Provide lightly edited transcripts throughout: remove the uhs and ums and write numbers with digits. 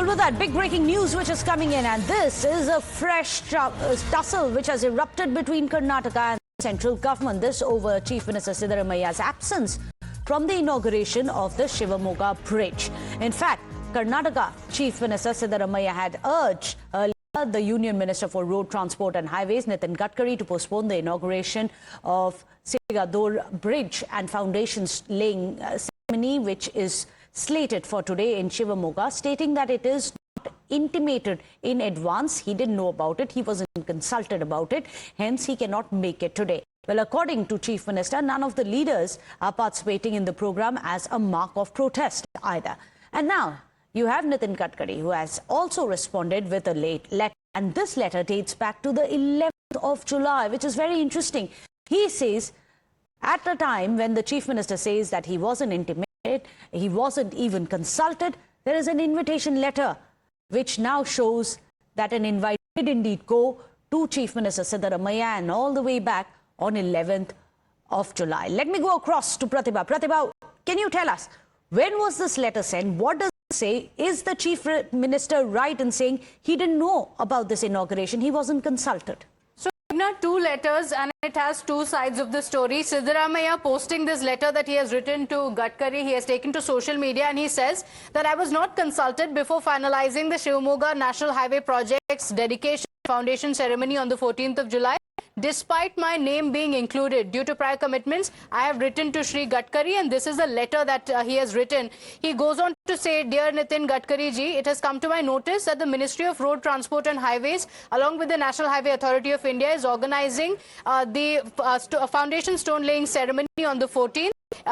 well, with that, big breaking news which is coming in, and this is a fresh tussle which has erupted between Karnataka and the central government. This over Chief Minister Siddaramaiah's absence from the inauguration of the Shivamogga Bridge. In fact, Karnataka Chief Minister Siddaramaiah had urged the Union Minister for Road Transport and Highways, Nitin Gadkari, to postpone the inauguration of Escalates Bridge and foundations laying ceremony, which is slated for today in Shivamogga, stating that it is not intimated in advance. He didn't know about it. He wasn't consulted about it. Hence, he cannot make it today. Well, according to Chief Minister, none of the leaders are participating in the program as a mark of protest either. And now, you have Nitin Gadkari, who has also responded with a late letter. And this letter dates back to the 11th of July, which is very interesting. He says, at the time when the Chief Minister says that he wasn't intimated, he wasn't even consulted, there is an invitation letter, which now shows that an invite did indeed go to Chief Minister Siddaramaiah and all the way back on 11th of July. Let me go across to Pratibha. Pratibha, can you tell us, when was this letter sent? What does it say? Is the Chief Minister right in saying he didn't know about this inauguration? He wasn't consulted. Two letters, and it has two sides of the story. Siddaramaiah posting this letter that he has written to Gadkari, he has taken to social media, and he says that I was not consulted before finalizing the Shivamogga National Highway project's dedication foundation ceremony on the 14th of July. Despite my name being included, due to prior commitments, I have written to Shri Gadkari, and this is a letter that he has written. He goes on to say, Dear Nitin Gadkari ji, it has come to my notice that the Ministry of Road Transport and Highways, along with the National Highway Authority of India, is organizing the foundation stone laying ceremony on the 14th.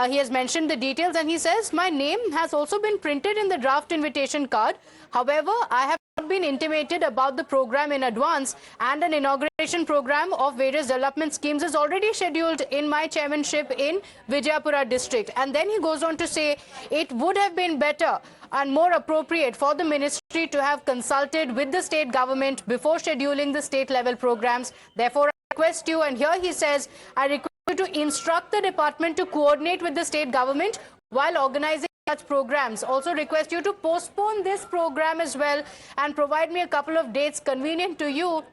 He has mentioned the details, and he says, my name has also been printed in the draft invitation card. However, I have not been intimated about the program in advance, and an inauguration program of various development schemes is already scheduled in my chairmanship in Vijayapura district. And then he goes on to say, it would have been better and more appropriate for the ministry to have consulted with the state government before scheduling the state level programs. Therefore, I request you, and here he says, I request you to instruct the department to coordinate with the state government while organizing such programs. Also request you to postpone this program as well and provide me a couple of dates convenient to you,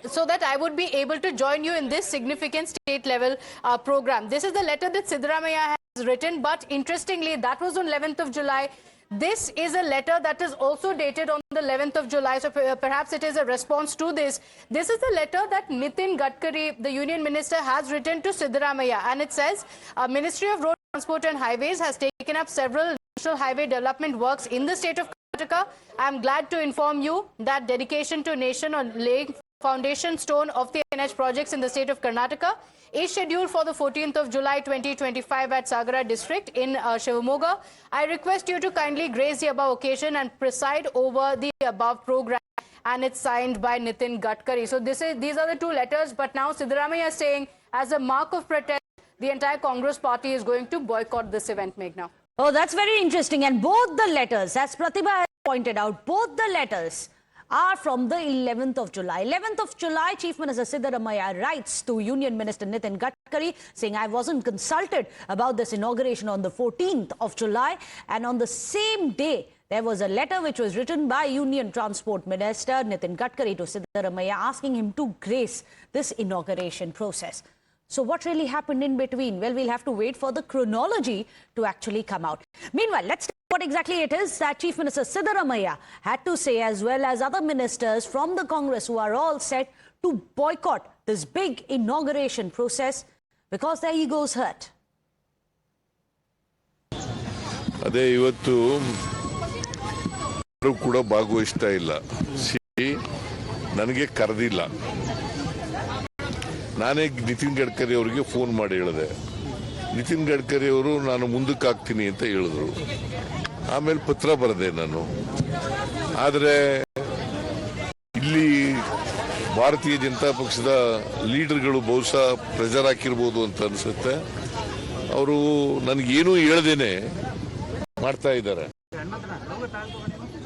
so that I would be able to join you in this significant state level program. This is the letter that Siddaramaiah has written, but interestingly, that was on 11th of July. This is a letter that is also dated on the 11th of July, so perhaps it is a response to this. This is the letter that Nitin Gadkari, the Union Minister, has written to Siddaramaiah, and it says, Ministry of Road Transport and Highways has taken up several national highway development works in the state of Karnataka. I am glad to inform you that dedication to nation on laying foundation stone of the NH projects in the state of Karnataka is scheduled for the 14th of July 2025 at Sagara district in Shivamogga. I request you to kindly grace the above occasion and preside over the above program. And it's signed by Nitin Gadkari. So these are the two letters. But now Siddaramaiah is saying, as a mark of protest, the entire Congress party is going to boycott this event, Meghna. Oh, that's very interesting. And both the letters, as Pratibha has pointed out, both the letters are from the 11th of July. 11th of July, Chief Minister Siddaramaiah writes to Union Minister Nitin Gadkari saying, I wasn't consulted about this inauguration on the 14th of July. And on the same day, there was a letter which was written by Union Transport Minister Nitin Gadkari to Siddaramaiah asking him to grace this inauguration process. So what really happened in between? Well, we'll have to wait for the chronology to actually come out. Meanwhile, let's see what exactly it is that Chief Minister Siddaramaiah had to say, as well as other ministers from the Congress who are all set to boycott this big inauguration process because their egos hurt. ಅದೇ ಇವತ್ತು ಯಾರು ಕೂಡ ಭಾಗವಹಿಸ್ತಾ ಇಲ್ಲ. ನನಗೆ ಕರೆದಿಲ್ಲ. ನಾನೇ ನಿತಿನ್ ಗಡ್ಕರಿ ಅವರಿಗೆ phone ಮಾಡಿ ಹೇಳಿದೆ. ನಿತಿನ್ ಗಡ್ಕರಿ ಅವರು ನಾನು ಮುಂದಕ್ಕೆ ಹಾಕ್ತೀನಿ ಅಂತ ಹೇಳಿದ್ರು. ಆಮೇಲೆ ಪತ್ರ ಬರೆದೆ ನಾನು. ಆದರೆ ಇಲ್ಲಿ ಭಾರತೀಯ ಜನತಾ ಪಕ್ಷದ ಲೀಡರ್ಗಳು ಬಹುಶಃ ಪ್ರೆಷರ್ ಹಾಕಿರ್ಬೋದು ಅಂತ ಅನ್ಸುತ್ತೆ. ಅವರು ನನಗೇನೂ ಹೇಳ್ದೇನೆ ಮಾಡ್ತಾ ಇದ್ದಾರೆ.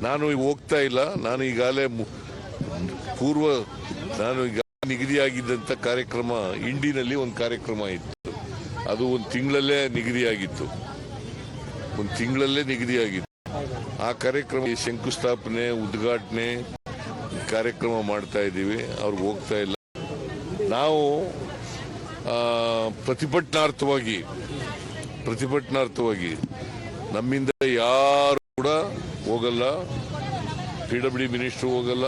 ನಾನು ಹೋಗ್ತಾ ಇಲ್ಲ. ನಾನು ಈಗಾಗಲೇ ನಾನು ಈಗ ನಿಗದಿಯಾಗಿದ್ದಂಥ ಕಾರ್ಯಕ್ರಮ ಇಂಡಿನಲ್ಲಿ ಒಂದು ಕಾರ್ಯಕ್ರಮ ಇತ್ತು. ಅದು ಒಂದು ತಿಂಗಳಲ್ಲೇ ನಿಗದಿಯಾಗಿತ್ತು. ಆ ಕಾರ್ಯಕ್ರಮ ಶಂಕುಸ್ಥಾಪನೆ ಉದ್ಘಾಟನೆ ಕಾರ್ಯಕ್ರಮ ಮಾಡ್ತಾ ಇದ್ದೀವಿ. ಅವ್ರಿಗೆ ಹೋಗ್ತಾ ಇಲ್ಲ. ನಾವು ಪ್ರತಿಭಟನಾರ್ಥವಾಗಿ ನಮ್ಮಿಂದ ಯಾರು ಕೂಡ ಹೋಗಲ್ಲ. PWD ಮಿನಿಸ್ಟರ್ ಹೋಗಲ್ಲ,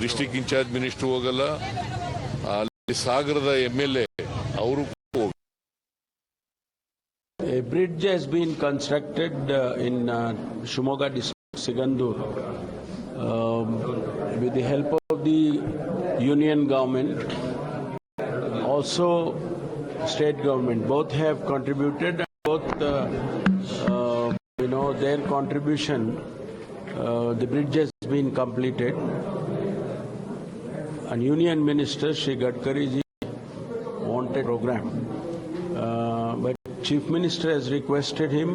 ಡಿಸ್ಟ್ರಿಕ್ಟ್ ಇನ್ಚಾರ್ಜ್ ಮಿನಿಸ್ಟರ್ ಹೋಗಲ್ಲ, ಅಲ್ಲಿ ಸಾಗರದ MLA ಅವರು. A bridge has been constructed in Shimoga district, Sigandur, with the help of the union government, also state government. Both have contributed, and both, their contribution, the bridge has been completed. And Union Minister Shri Gadkari ji wanted program, but Chief Minister has requested him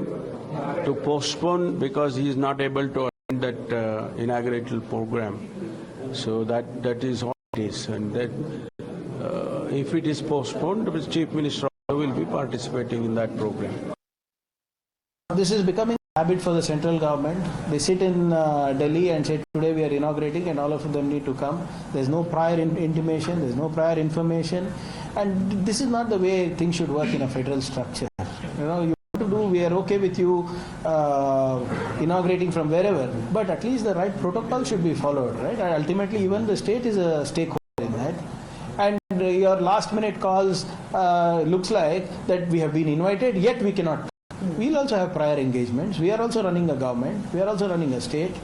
to postpone because he is not able to attend that inaugural program. So that is all it is, and that if it is postponed, the Chief Minister will be participating in that program. This is becoming a habit for the central government. They sit in Delhi and say today we are inaugurating and all of them need to come. There is no prior intimation, there is no prior information, and this is not the way things should work in a federal structure. You want to do, we are okay with you inaugurating from wherever, but at least the right protocol should be followed, right? And ultimately even the state is a stakeholder in that. And your last minute calls looks like that we have been invited, yet we cannot. We'll also have prior engagements. We are also running a government. We are also running a state.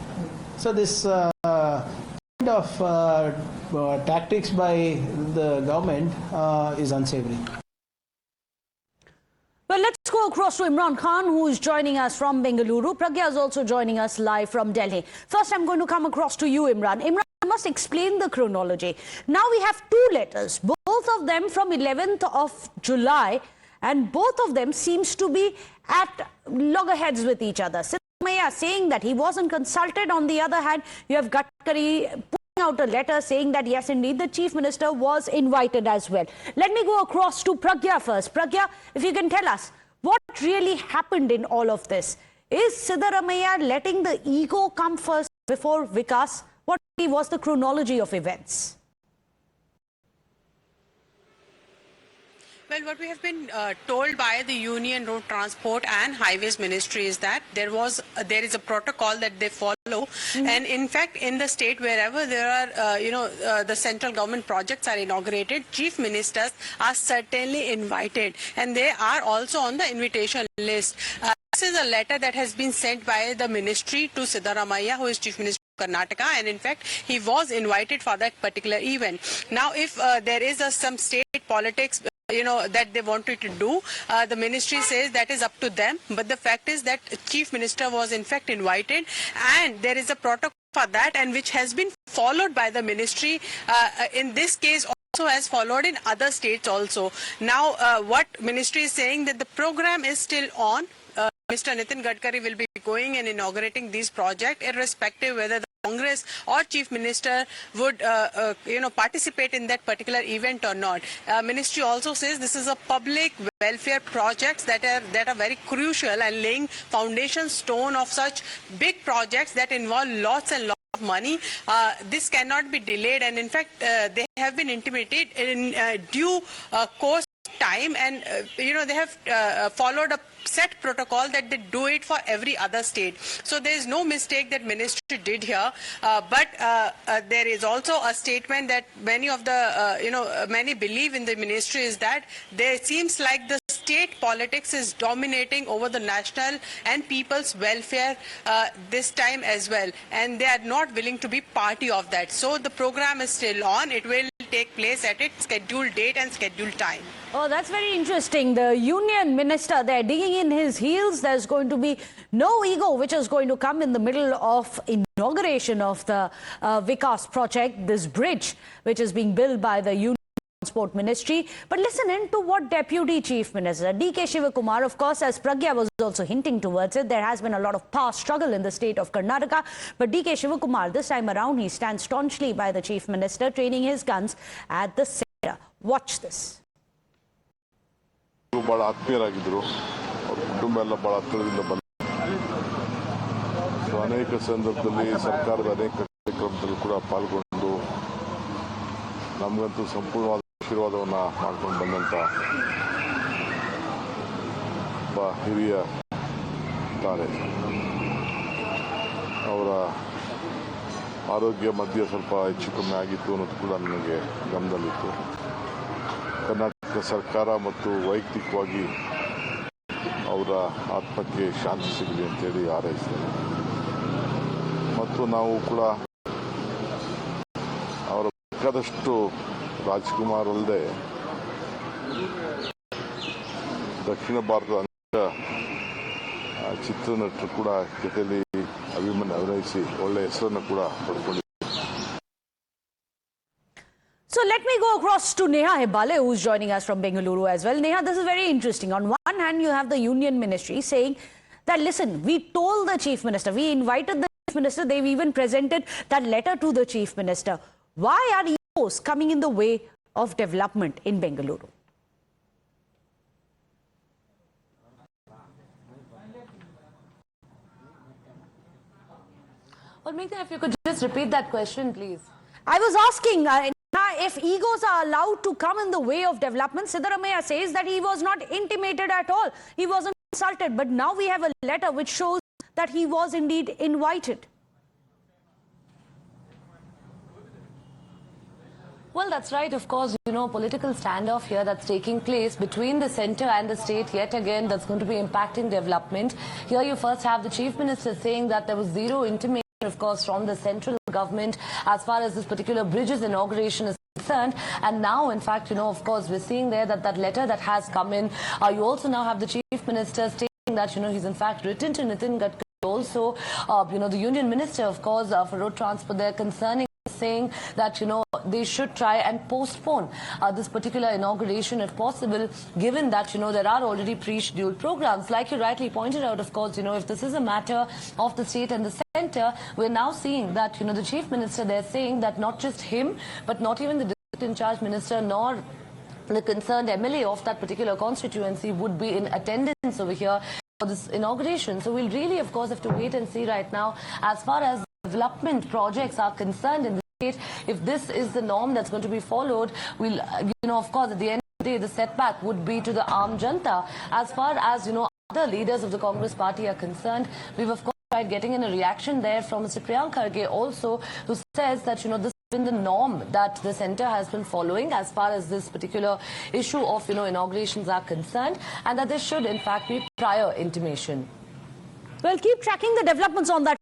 So this kind of tactics by the government is unsavory. Well, let's go across to Imran Khan, who is joining us from Bengaluru. Pragya is also joining us live from Delhi. First, I'm going to come across to you, Imran. Imran, you must explain the chronology. Now we have two letters, both of them from 11th of July, and both of them seems to be at loggerheads with each other. Siddaramaiah saying that he wasn't consulted. On the other hand, you have Gadkari putting out a letter saying that yes, indeed, the Chief Minister was invited as well. Let me go across to Pragya first. Pragya, if you can tell us, what really happened in all of this? Is Siddaramaiah letting the ego come first before Vikas? What was the chronology of events? Well, what we have been told by the Union Road Transport and Highways Ministry is that there is a protocol that they follow, and in fact, in the state wherever there are the central government projects are inaugurated, chief ministers are certainly invited, and they are also on the invitation list. This is a letter that has been sent by the ministry to Siddaramaiah, who is Chief Minister of Karnataka, and in fact he was invited for that particular event. Now, if there is some state politics that they wanted to do, the ministry says that is up to them, but the fact is that Chief Minister was in fact invited, and there is a protocol for that, and which has been followed by the ministry in this case also has followed in other states also. Now what ministry is saying that the program is still on. Mr. Nitin Gadkari will be going and inaugurating these projects irrespective whether the Congress or Chief Minister would participate in that particular event or not. Ministry also says this is a public welfare projects that are very crucial and laying foundation stone of such big projects that involve lots and lots of money. This cannot be delayed, and in fact they have been intimated in due course time, and they have followed a set protocol that they do it for every other state. So there is no mistake that ministry did here, but there is also a statement that many of the many believe in the ministry is that there seems like the state politics is dominating over the national and people's welfare this time as well, and they are not willing to be party of that. So the program is still on. It will take place at its scheduled date and scheduled time. Oh, that's very interesting. The union minister, they're digging in his heels. There's going to be no ego which is going to come in the middle of inauguration of the Vikas project, this bridge which is being built by the Union Transport Ministry. But listen in to what Deputy Chief Minister D.K. Shivakumar, of course, as Pragya was also hinting towards it, there has been a lot of power struggle in the state of Karnataka. But D.K. Shivakumar, this time around, he stands staunchly by the Chief Minister, training his guns at the center. Watch this. ಬಹಳ ಆತ್ಮೀಯರಾಗಿದ್ದರು. ಅವ್ರ ಕುಟುಂಬ ಎಲ್ಲ ಬಹಳ ಹತ್ತಿರದಿಂದ ಬಂದ ಅನೇಕ ಸಂದರ್ಭದಲ್ಲಿ ಸರ್ಕಾರದ ಅನೇಕ ಕಾರ್ಯಕ್ರಮದಲ್ಲಿ ಕೂಡ ಪಾಲ್ಗೊಂಡು ನಮಗಂತೂ ಸಂಪೂರ್ಣವಾದ ಆಶೀರ್ವಾದವನ್ನು ಮಾಡ್ಕೊಂಡು ಬಂದಂಥ ಒಬ್ಬ ಹಿರಿಯ ತಾರೆ. ಅವರ ಆರೋಗ್ಯ ಮಧ್ಯೆ ಸ್ವಲ್ಪ ಹೆಚ್ಚು ಕಮ್ಮಿ ಆಗಿತ್ತು ಅನ್ನೋದು ಕೂಡ ನನಗೆ ಗಮನದಲ್ಲಿತ್ತು. ಕರ್ನಾಟಕ ಸರ್ಕಾರ ಮತ್ತು ವೈಯಕ್ತಿಕವಾಗಿ ಅವರ ಆತ್ಮಕ್ಕೆ ಶಾಂತಿ ಸಿಗಲಿ ಅಂತೇಳಿ ಹಾರೈಸ್ತೇನೆ. ಮತ್ತು ನಾವು ಕೂಡ ಅವರ ಬೇಕಾದಷ್ಟು ರಾಜ್ಕುಮಾರ್ ಅಲ್ಲದೆ ದಕ್ಷಿಣ ಭಾರತದ ಅನೇಕ ಚಿತ್ರನಟರು ಕೂಡ ಜೊತೆಯಲ್ಲಿ ಅಭಿನಯಿಸಿ ಒಳ್ಳೆಯ ಹೆಸರನ್ನು ಕೂಡ ಪಡ್ಕೊಂಡಿದ್ದಾರೆ. So let me go across to Neha Hebale, who's joining us from Bengaluru as well. Neha, this is very interesting. On one hand, you have the Union Ministry saying that, listen, we told the Chief Minister, we invited the Chief Minister, they've even presented that letter to the Chief Minister. Why are egos coming in the way of development in Bengaluru? Well, Meghna, if you could just repeat that question, please. I was asking if egos are allowed to come in the way of development. Siddaramaiah says that he was not intimated at all. He wasn't consulted. But now we have a letter which shows that he was indeed invited. Well, that's right. Of course, you know, political standoff here that's taking place between the centre and the state yet again that's going to be impacting development. Here you first have the Chief Minister saying that there was zero intimation, of course, from the central government as far as this particular bridge's inauguration is concerned. And now, in fact, you know, of course, we're seeing there that that letter that has come in. You also now have the Chief Minister stating that, you know, he's in fact written to Nitin Gadkari. Also, you know, the Union Minister, of course, for road transport, they're concerning, saying that, you know, they should try and postpone this particular inauguration if possible, given that, you know, there are already pre-scheduled programs. Like you rightly pointed out, of course, you know, if this is a matter of the state and the centre, we're now seeing that, you know, the Chief Minister, they're saying that not just him, but not even the district in charge minister nor the concerned MLA of that particular constituency would be in attendance over here for this inauguration. So we'll really, of course, have to wait and see right now as far as development projects are concerned in the state. If this is the norm that's going to be followed, we'll, you know, of course, at the end of the day, the setback would be to the Aam Janta. As far as, you know, other leaders of the Congress party are concerned, we've, of course, tried getting in a reaction there from Mr. Priyank Kharge also, who says that, you know, this has been the norm that the centre has been following as far as this particular issue of, you know, inaugurations are concerned, and that there should, in fact, be prior intimation. Well, keep tracking the developments on that.